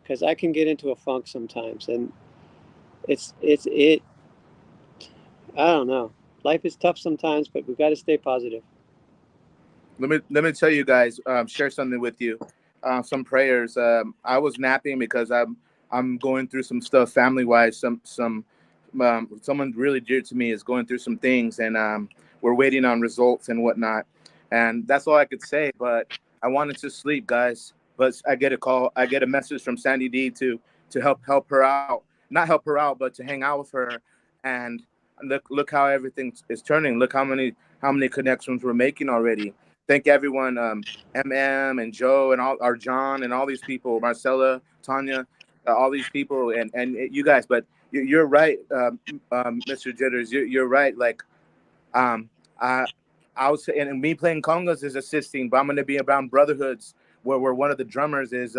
Because I can get into a funk sometimes, and it. I don't know. Life is tough sometimes, but we've got to stay positive. Let me tell you guys, share something with you. Some prayers. I was napping because I'm going through some stuff family wise. Someone really dear to me is going through some things, and we're waiting on results and whatnot. And that's all I could say. But I wanted to sleep, guys. But I get a message from Sandy D to help her out. Not help her out, but to hang out with her. And look how everything is turning. Look how many connections we're making already. thank everyone, MM and Joe and all, our John and all these people, Marcella, Tanya, all these people, and you guys. But you're right, Mr. Jitters. You're right. Like, I was, and me playing congas is assisting, but I'm going to be around brotherhoods where one of the drummers is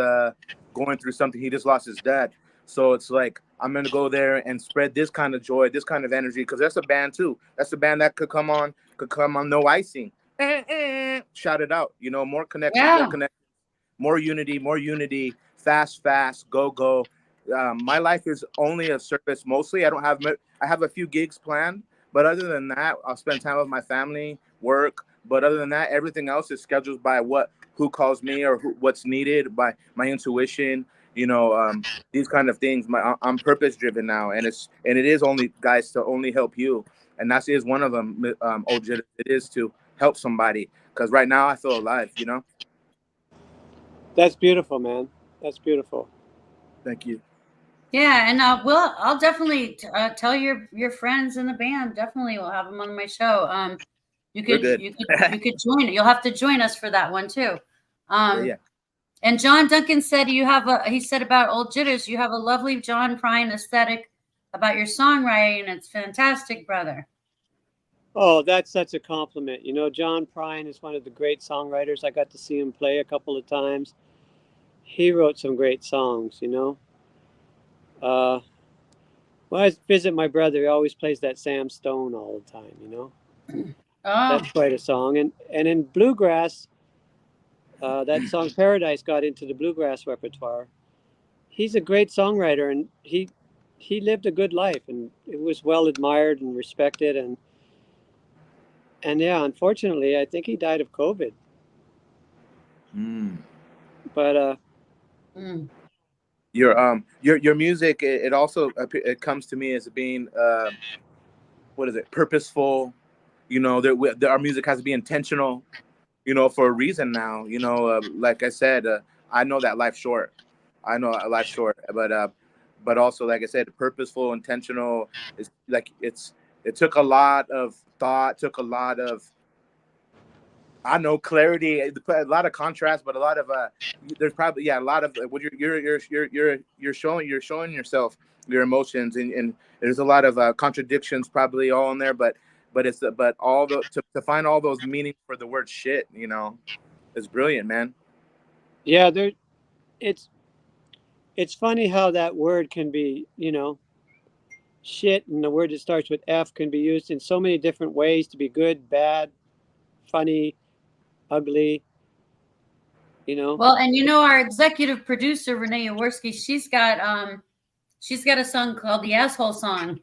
going through something. He just lost his dad. So it's like, I'm going to go there and spread this kind of joy, this kind of energy, because that's a band too. That's a band that could come on No Icing. Shout it out. You know, more connections, Yeah. more unity, fast, go. My life is only a service mostly. I have a few gigs planned, but other than that, I'll spend time with my family, work. But other than that, everything else is scheduled by who calls me or what's needed, by my intuition. You know, these kind of things. I'm purpose driven now, and it is only, guys, to only help you, and that is one of them. Old Jitters, it is to help somebody, because right now I feel alive. You know. That's beautiful, man. That's beautiful. Thank you. Yeah, and I'll definitely tell your friends in the band. Definitely, we'll have them on my show. You We're could good. you could join. You'll have to join us for that one too. Yeah. And John Duncan said he said about Old Jitters, you have a lovely John Prine aesthetic about your songwriting. It's fantastic, brother. Oh, that's such a compliment. You know, John Prine is one of the great songwriters. I got to see him play a couple of times. He wrote some great songs, you know. When I visit my brother, he always plays that Sam Stone all the time, you know. Oh, That's quite a song. And in bluegrass, that song Paradise got into the bluegrass repertoire. He's a great songwriter, and he lived a good life, and it was well admired and respected. And yeah, unfortunately, I think he died of COVID. But your music, it also it comes to me as being what is it, purposeful. You know, our music has to be intentional, you know, for a reason now. You know, like I said, I know that life's short. I know life's short, but also, like I said, purposeful, intentional. Is like it took a lot of thought, took a lot of, I know, clarity, a lot of contrast, but a lot of there's probably, a lot of what you're showing yourself, your emotions, and there's a lot of contradictions probably all in there, but all the to find all those meanings for the word shit, you know, is brilliant, man. yeah, it's funny how that word can be, you know, shit, and the word that starts with F can be used in so many different ways to be good, bad, funny, ugly, you know. well, and you know our executive producer Renee Jaworski, she's got a song called the Asshole Song.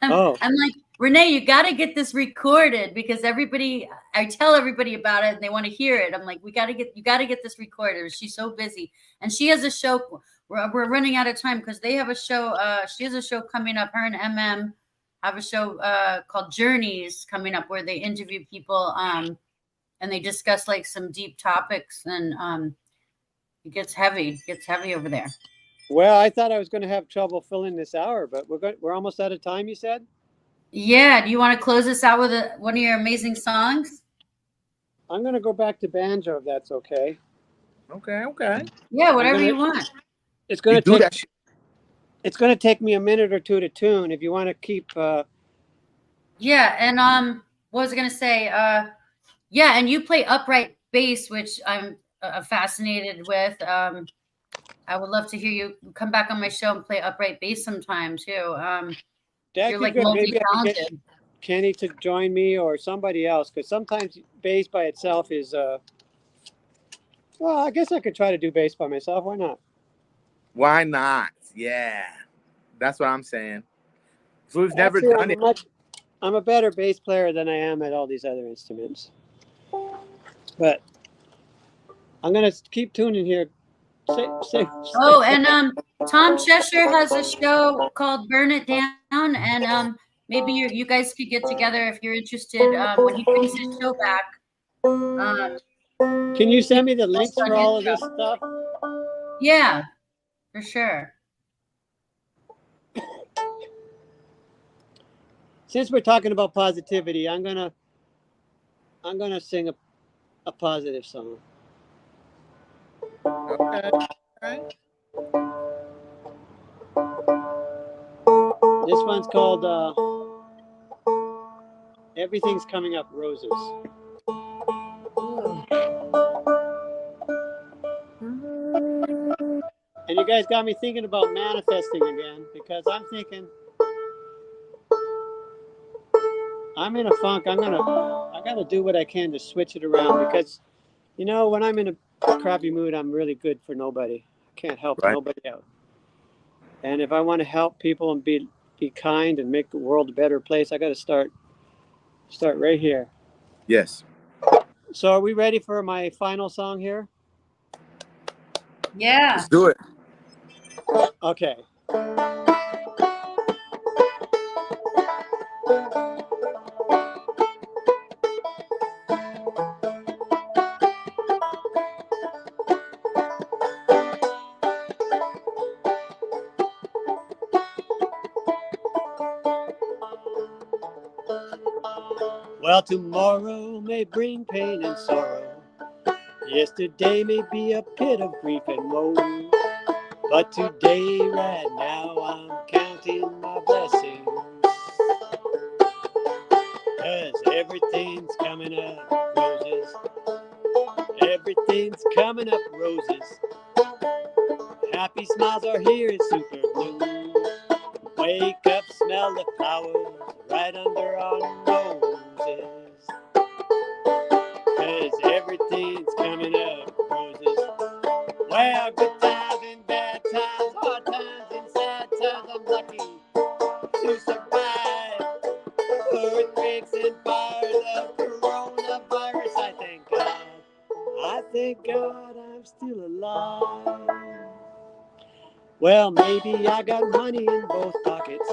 I'm like, Renee, you got to get this recorded, because I tell everybody about it and they want to hear it. I'm like, you got to get this recorded. She's so busy, and she has a show. We're running out of time because they have a show. She has a show coming up. Her and MM have a show called Journeys coming up, where they interview people and they discuss like some deep topics, and it gets heavy. It gets heavy over there. Well, I thought I was going to have trouble filling this hour, but we're almost out of time, you said? Yeah. Do you want to close this out with one of your amazing songs? I'm going to go back to banjo, if that's okay. Okay. Yeah, whatever you want. It's going to take me a minute or two to tune. If you want to keep. Yeah, and what was I going to say? Yeah, and you play upright bass, which I'm fascinated with. I would love to hear you come back on my show and play upright bass sometime too. You're like multi-talented. Maybe I could get Kenny to join me or somebody else, because sometimes bass by itself is. Well, I guess I could try to do bass by myself. Why not? Why not? Yeah, that's what I'm saying. So we've never done it. I'm a better bass player than I am at all these other instruments. But I'm gonna keep tuning here. Oh, and Tom Cheshire has a show called Burn It Down, and maybe you guys could get together if you're interested when he brings his show back. Can you send me the links for all of this stuff? Yeah, for sure. Since we're talking about positivity, I'm gonna sing a positive song. Okay. All right. This one's called Everything's Coming Up Roses. And you guys got me thinking about manifesting again, because I'm thinking I'm in a funk. I gotta do what I can to switch it around, because you know, when I'm in a crappy mood, I'm really good for nobody. I can't help Right. nobody out. And if I want to help people and be kind and make the world a better place, I got to start right here. Yes. So are we ready for my final song here? Yeah. Let's do it. Okay. Well, tomorrow may bring pain and sorrow. Yesterday may be a pit of grief and woe. But today, right now, I'm counting my blessings. 'Cause everything's coming up roses. Everything's coming up roses. Happy smiles are here in super bloom. Wake up, smell the flowers right under our noses. 'Cause everything's coming up roses. Well, good times and bad times, hard times and sad times, I'm lucky to survive. Earthquakes and fires of coronavirus, I thank God. I thank God I'm still alive. Well, maybe I got money in both pockets,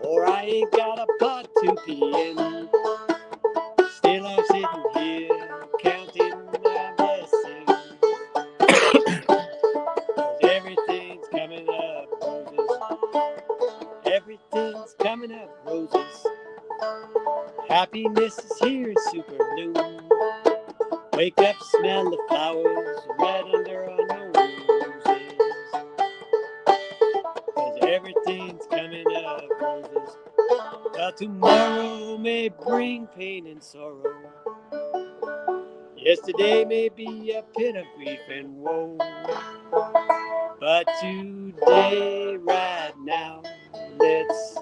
or I ain't got a pot to pee in. Still I'm sitting here counting my blessings. 'Cause everything's coming up roses. Everything's coming up roses. Happiness is here in super bloom. Wake up, smell the flowers right under our noses. 'Cause everything's coming up roses. Well, tomorrow may bring pain and sorrow. Yesterday may be a pit of grief and woe. But today, right now, let's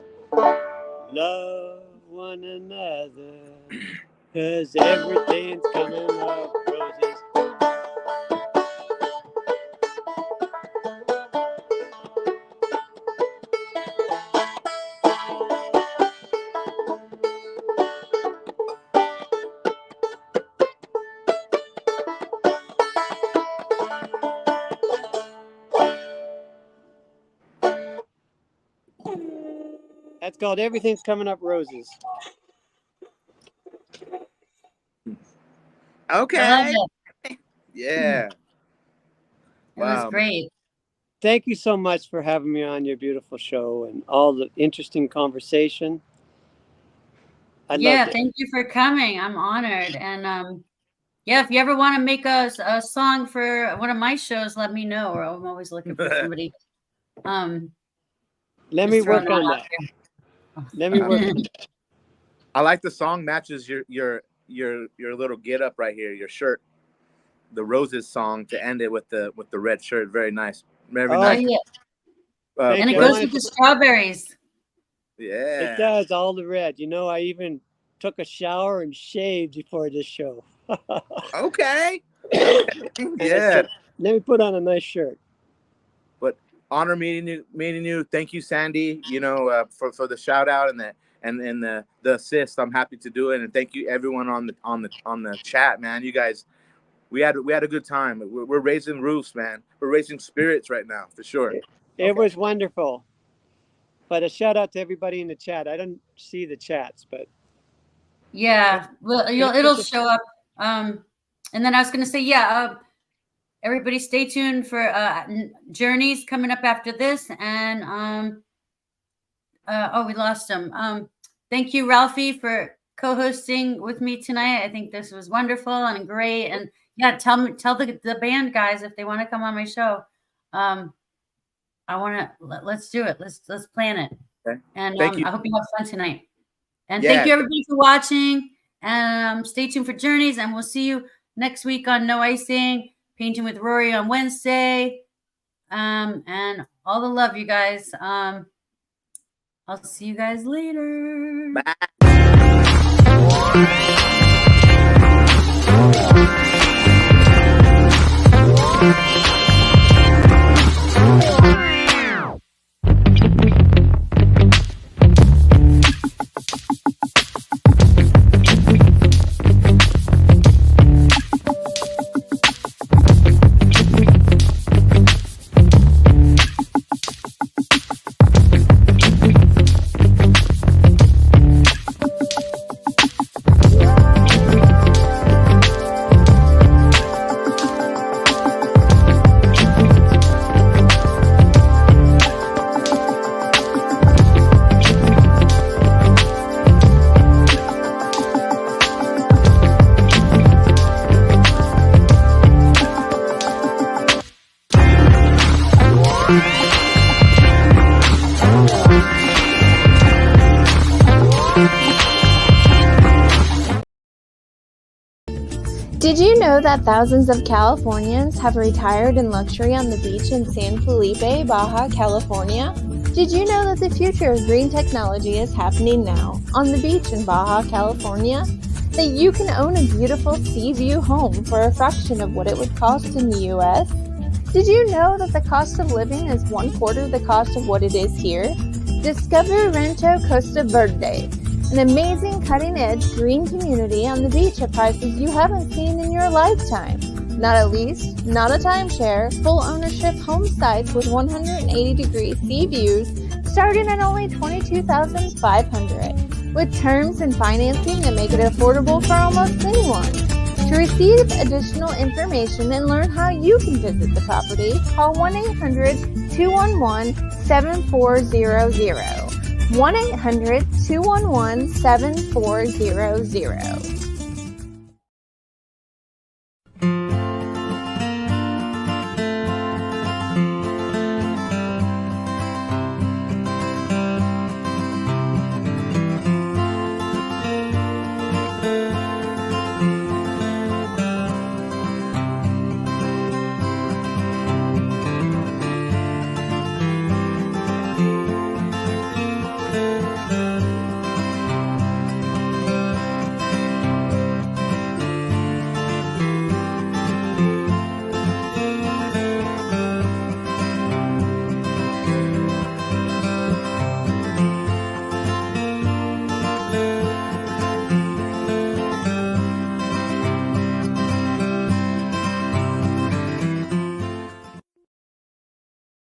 love one another. 'Cause everything's coming up roses. That's called Everything's Coming Up Roses. I love Okay. it. Yeah. It was Wow. great. Thank you so much for having me on your beautiful show and all the interesting conversation. I Yeah, loved it. thank you for coming. I'm honored. And yeah, if you ever want to make a song for one of my shows, let me know. Or I'm always looking for somebody. Let just me throwing work it on out that. Let me work on that. I like the song matches your little get up right here, your shirt. The Roses song to end it with the red shirt. Very nice. Very Oh, Oh, nice. yeah. Thank And it you. goes with the strawberries. Yeah. It does, all the red. You know, I even took a shower and shaved before this show. Okay. And I Yeah. said, let me put on a nice shirt. But honor meeting you. Thank you, Sandy. You know, for the shout out and the assist. I'm happy to do it, and thank you everyone on the chat, man. You guys, we had a good time. We're raising roofs, man. We're raising spirits right now, for sure. It was wonderful. But a shout out to everybody in the chat. I don't see the chats, but Yeah, well, it'll show up. And then I was going to say, yeah, everybody stay tuned for Journeys coming up after this. And oh, we lost him. Thank you, Ralphie, for co-hosting with me tonight. I think this was wonderful and great. And yeah, tell the band guys if they want to come on my show. I want to let's do it. Let's plan it. Okay. And Thank you. I hope you have fun tonight. And Yeah. thank you everybody for watching. And stay tuned for Journeys. And we'll see you next week on No Icing, Painting with Rory on Wednesday. And all the love, you guys. I'll see you guys later. Bye. Did you know that thousands of Californians have retired in luxury on the beach in San Felipe, Baja California? Did you know that the future of green technology is happening now on the beach in Baja California? That you can own a beautiful sea view home for a fraction of what it would cost in the U.S.? Did you know that the cost of living is 1/4 the cost of what it is here? Discover Rancho Costa Verde, an amazing cutting-edge green community on the beach at prices you haven't seen in your lifetime. Not a lease, not a timeshare, full ownership home sites with 180-degree sea views starting at only $22,500, with terms and financing that make it affordable for almost anyone. To receive additional information and learn how you can visit the property, call 1-800-211-7400. 1-800-211-7400.